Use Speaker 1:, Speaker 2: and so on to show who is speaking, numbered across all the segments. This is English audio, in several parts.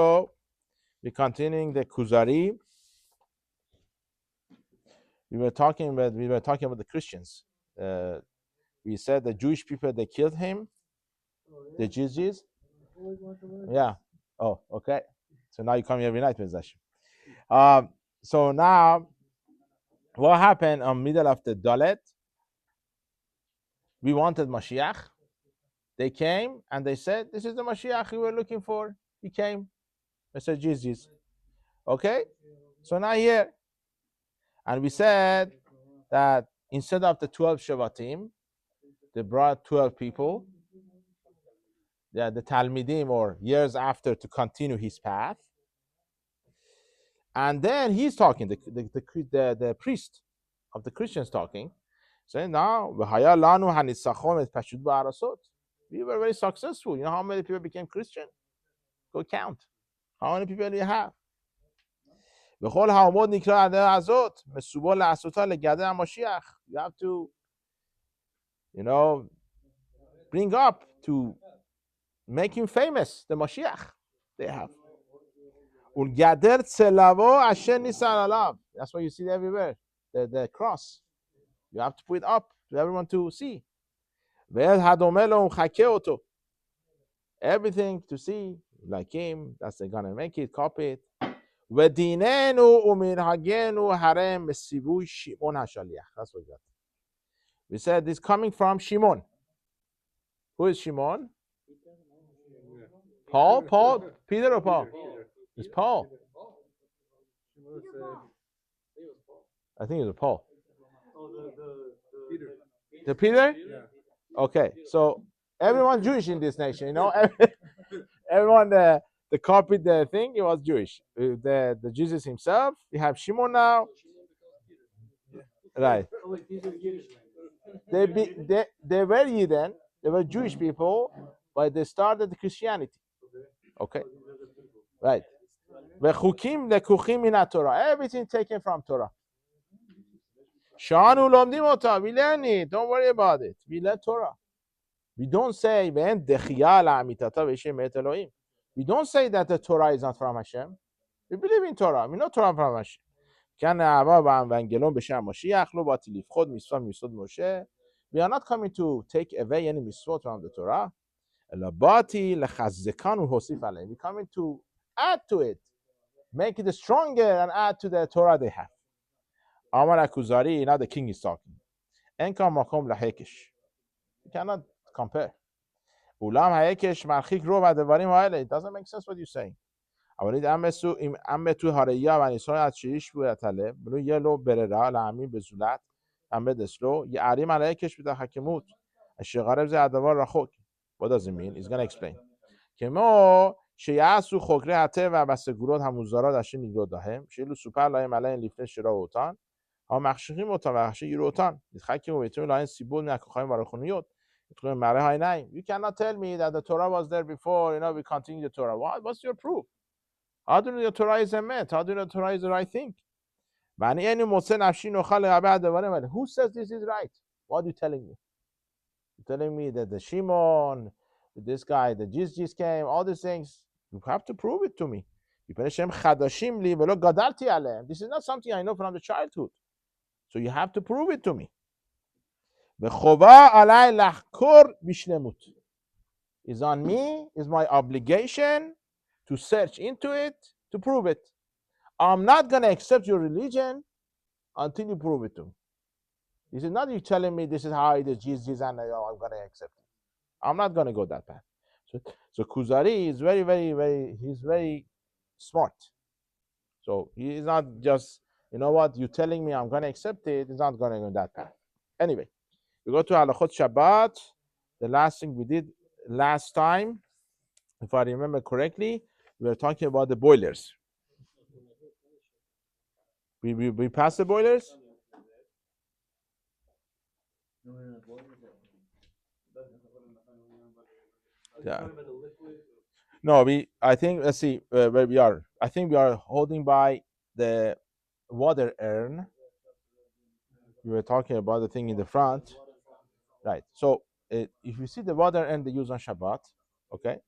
Speaker 1: So we're continuing the Kuzari. We were talking about the Christians. We said the Jewish people, they killed him, the Jews. Yeah. Oh, okay. So now you come here every night, Mizashim. So now, what happened on middle of the Dalet? We wanted Mashiach. They came and they said, "This is the Mashiach we were looking for." He came. They said, "Jesus." Okay. So now here, and we said that instead of the 12 Shavatim, they brought 12 people. Yeah, the Talmidim, or years after, to continue his path. And then he's talking, the priest of the Christians talking, saying, now, we were very successful. You know how many people became Christian? Go count. How many people do you have? You have to, bring up to make him famous, the Mashiach they have. That's why you see it everywhere. The cross. You have to put it up to everyone to see. Everything to see, like him, that's they're gonna make it, copy it. That's what we got. We said this coming from Shimon. Who is Shimon? Paul? Peter or Paul? It's Paul. I think it was Paul. The Peter? Okay, so everyone Jewish in this nation, everyone the copied the thing, it was Jewish. The Jesus himself, you have Shimon now, right? They were Yidden, they were Jewish people, but they started Christianity. Okay, right. Everything taken from Torah. We learn it. Don't worry about it. We learn Torah. We don't say, we don't say that the Torah is not from Hashem. We believe in Torah. We know Torah from Hashem. We are not coming to take away any mitzvot from the Torah. We're coming to add to it, make it stronger and add to the Torah they have. Amar Kuzari, now the king is talking. You cannot compare. It doesn't make sense what you're saying. What does it mean? He's going to explain. You cannot tell me that the Torah was there before, we continue the Torah. What's your proof? How do you know the Torah is a myth? How do you know the Torah is the right thing? Who says this is right? What are you telling me? You're telling me that the Shimon, this guy, the Jesus came, all these things. You have to prove it to me. This is not something I know from the childhood. So you have to prove it to me. It's on me, it's my obligation to search into it, to prove it. I'm not going to accept your religion until you prove it to me. This is not you telling me this is how it is, Jesus, and I'm going to accept it. I'm not going to go that path. So Kuzari is very, very, very, he's very smart. So he is not just, you're telling me I'm going to accept it, he's not going to go that path. Anyway, we go to Halachot Shabbat. The last thing we did last time, if I remember correctly, we were talking about the boilers. We passed the boilers? Yeah. No, I think, let's see where we are. I think we are holding by the water urn. We were talking about the thing in the front. Right. So if you see the water urn they use on Shabbat, okay?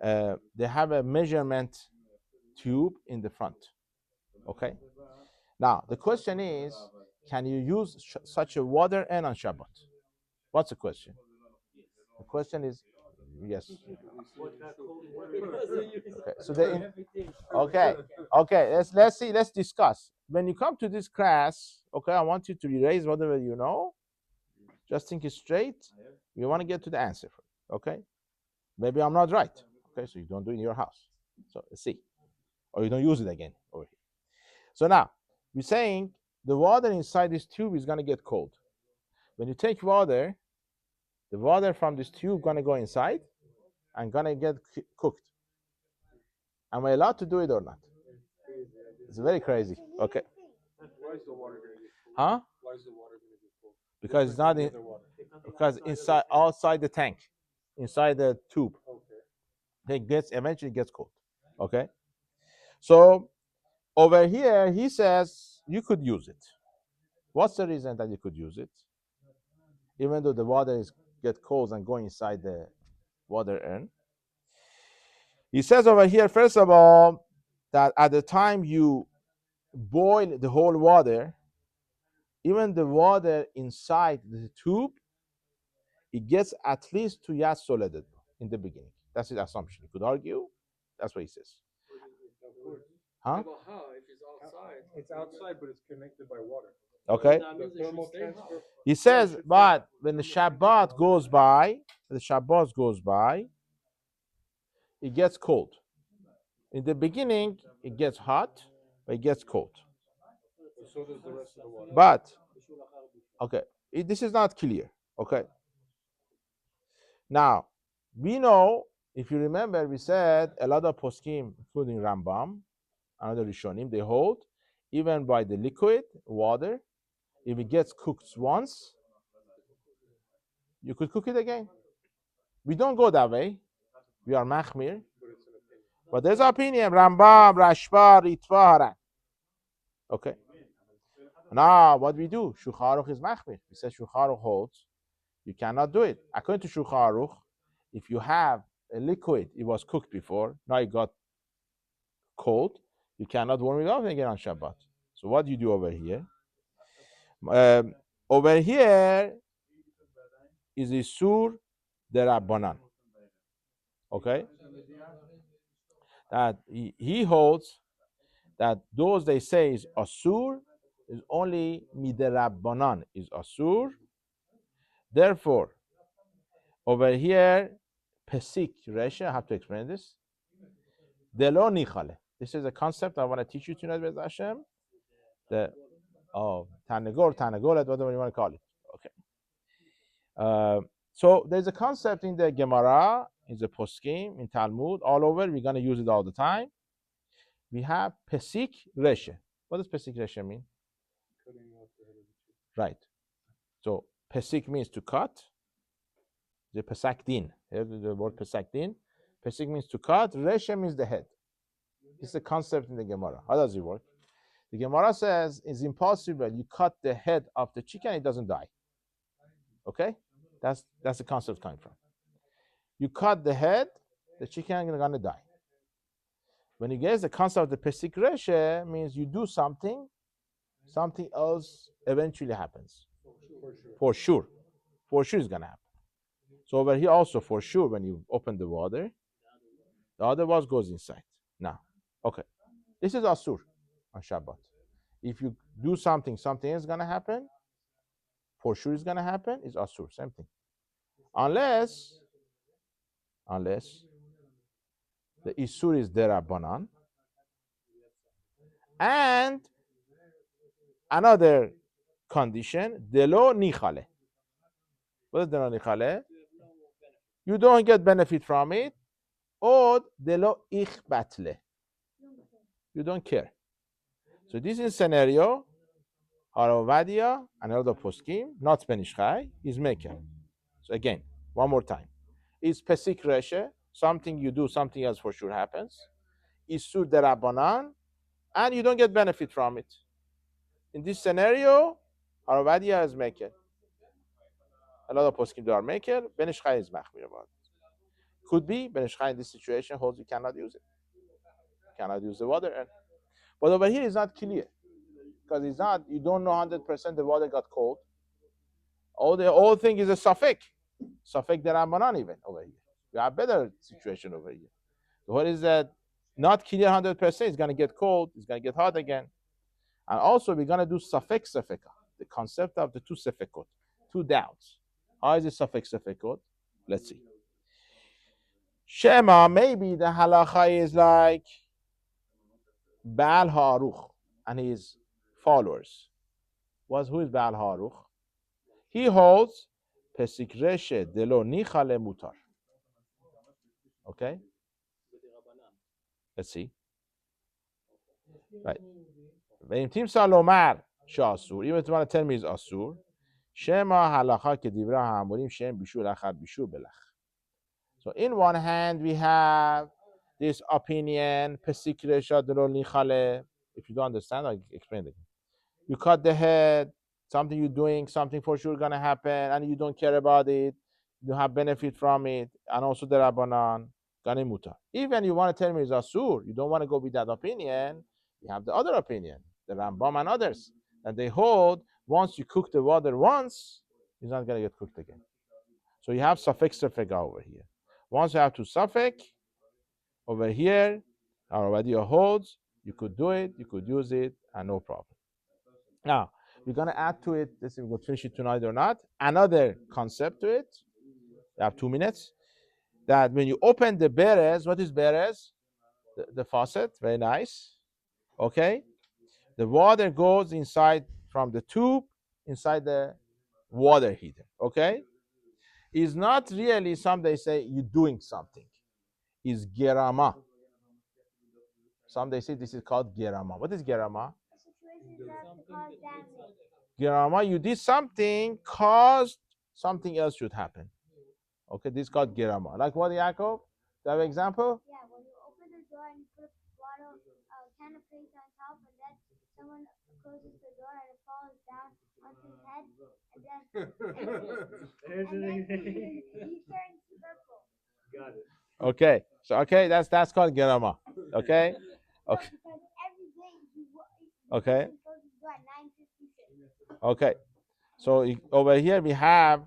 Speaker 1: they have a measurement tube in the front. Okay. Now the question is, can you use such a water urn on Shabbat? What's the question? The question is, yes. Okay. So okay. Let's see. Let's discuss. When you come to this class, okay, I want you to erase whatever you know. Just think it straight. You want to get to the answer. Okay. Maybe I'm not right. Okay, so you don't do it in your house. So let's see. Or you don't use it again over here. So now we're saying the water inside this tube is going to get cold. When you take water, the water from this tube going to go inside and going to get cooked. Am I allowed to do it or not? It's very crazy. Okay.
Speaker 2: Why is the water going to get cold?
Speaker 1: Huh?
Speaker 2: Why is the water going to get cold?
Speaker 1: Because it's not in, because inside outside the tank, inside the tube, it gets eventually gets cold. Okay. So over here, he says you could use it. What's the reason that you could use it? Even though the water is get cold and go inside the water urn. He says over here, first of all, that at the time you boil the whole water, even the water inside the tube, it gets at least to Yas Soledad in the beginning. That's his assumption. You could argue. That's what he says. Huh?
Speaker 2: Well, how? If it's outside. It's outside, but it's connected by water.
Speaker 1: Okay.
Speaker 2: The thermal transfer.
Speaker 1: He says, but when the Shabbat goes by, it gets cold. In the beginning, it gets hot, but it gets cold.
Speaker 2: So does the rest of the water.
Speaker 1: But, okay, this is not clear. Okay. Now, we know, if you remember, we said a lot of poskim, including Rambam, another Rishonim, they hold, even by the liquid water, if it gets cooked once, you could cook it again. We don't go that way. We are machmir. But there's opinion, Rambam, Rashba, Ritva. Okay. Now, what we do, Shulchan Aruch is machmir. We say Shulchan Aruch holds, you cannot do it. According to Shulchan Aruch, if you have a liquid, it was cooked before, now it got cold, you cannot warm it up again on Shabbat. So what do you do over here? Over here is Isur de Rabbanan. Okay? That he holds that those they say is Asur is only Miderabbanan is Asur. Therefore, over here, Pesik Resha, I have to explain this. Delo Nichale. This is a concept I want to teach you tonight with Hashem. The Tanegolet, whatever you want to call it. Okay. So there's a concept in the Gemara, in the Poskim, in Talmud, all over. We're going to use it all the time. We have Pesik Resha. What does Pesik Resha mean? Right. So Pesik means to cut. The Pesak Din. The word Pesak Din. Pesik means to cut. Resha means the head. This is a concept in the Gemara. How does it work? The Gemara says it's impossible. You cut the head of the chicken, it doesn't die. Okay? That's the concept coming from. You cut the head, the chicken is going to die. When you get the concept of the Pesik Resha, means you do something else eventually happens. For sure. For sure it's going to happen. So over here also, for sure, when you open the water, the other water goes inside. Now, okay. This is Asur on Shabbat. If you do something is going to happen. For sure it's going to happen. It's Asur, same thing. Unless the Isur is Derabanan. And another condition, Delo Nichale. What is Delo Nichale? You don't get benefit from it. Or Delo Ichbatle. You don't care. So this is scenario, Haravadia, another poskim, not Ben Ish Chai, is making. So again, one more time. It's Pesik Reshe, something you do, something else for sure happens. Isur Derabanan, and you don't get benefit from it. In this scenario, Haravadia is making. A lot of poskim are making, Ben Ish Chai is machmir about it. Could be, but in this situation holds you cannot use it. You cannot use the water. But over here it's not clear because it's not. You don't know 100% the water got cold. The whole thing is a suffix derabanan even over here. We have better situation over here. What is that? Not clear 100%. It's gonna get cold. It's gonna get hot again. And also we're gonna do suffix safeka, the concept of the two safekot, two doubts. How is it suffix safekot? Let's see. Shema, maybe the halacha is like Baal Haruch and his followers. Who is Baal Haruch? He holds Pesik Reshe Delo Nichale Mutar. Okay? Let's see. Right. Ve'imtim Salomar Shasur. Even if you want to tell me it's Asur. Shema halacha kedivra ha'amurim shem bishur achar bishur belach. So in one hand we have this opinion, pesik resha delo nichale. If you don't understand, I'll explain it. You cut the head, something you're doing, something for sure gonna happen, and you don't care about it. You have benefit from it, and also the rabbanan gane mutar. Even you want to tell me it's asur, you don't want to go with that opinion. You have the other opinion, the Rambam and others, that they hold once you cook the water once, it's not gonna get cooked again. So you have suffix safeka over here. Once you have to suffix over here, already holds, you could do it, you could use it, and no problem. Now, we're going to add to it, let's see if we'll finish it tonight or not, another concept to it. We have 2 minutes. That when you open the beres, what is beres? The faucet, very nice. Okay? The water goes inside from the tube, inside the water heater. Okay? It's not really, some they say, you're doing something. It's gerama. Some they say this is called gerama. What is gerama? Gerama, you did something, caused something else should happen. Okay, this is called gerama. Like what, Yaakov? Do you have an example?
Speaker 3: Yeah, when you open the door and you put a bottle, can of paint on top, and then someone closes the door and it falls down onto his head, and then he turns purple.
Speaker 2: Got it.
Speaker 1: Okay, so that's called gerama. Okay, okay,
Speaker 3: Because every day
Speaker 1: okay,
Speaker 3: closes the door at 9:56.
Speaker 1: okay. So over here we have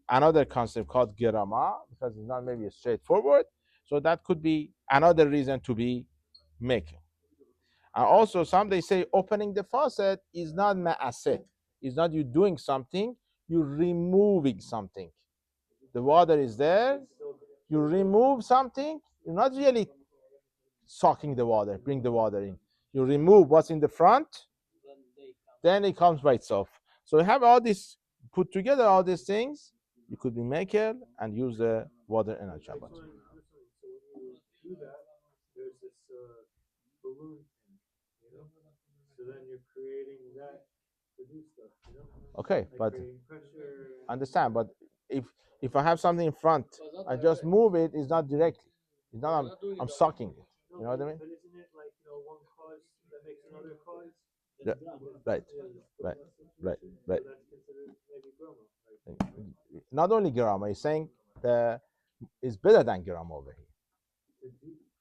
Speaker 1: another concept called gerama because it's not maybe straightforward. So that could be another reason to be making. And also, some they say opening the faucet is not ma'aseh. It's not you doing something, you're removing something. The water is there, you remove something, you're not really sucking the water, bring the water in. You remove what's in the front, then it comes by itself. So you have all this, put together all these things, you could be maker and use the water in a Shabbat.
Speaker 2: So when you do that, there's this balloon thing, So then you're creating that to do stuff,
Speaker 1: Okay,
Speaker 2: Like
Speaker 1: but
Speaker 2: creating pressure.
Speaker 1: understand, but if I have something in front, I just move it, it's not directly. It's not I'm sucking it. You know what I mean?
Speaker 2: But isn't it like, one cause that makes another cause?
Speaker 1: Yeah, right, right, right, right.
Speaker 2: So that's considered maybe groma.
Speaker 1: Not only Girama, he's saying it's better than Girama over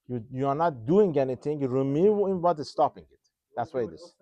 Speaker 1: here. You are not doing anything, you're removing what is stopping it. That's what it is.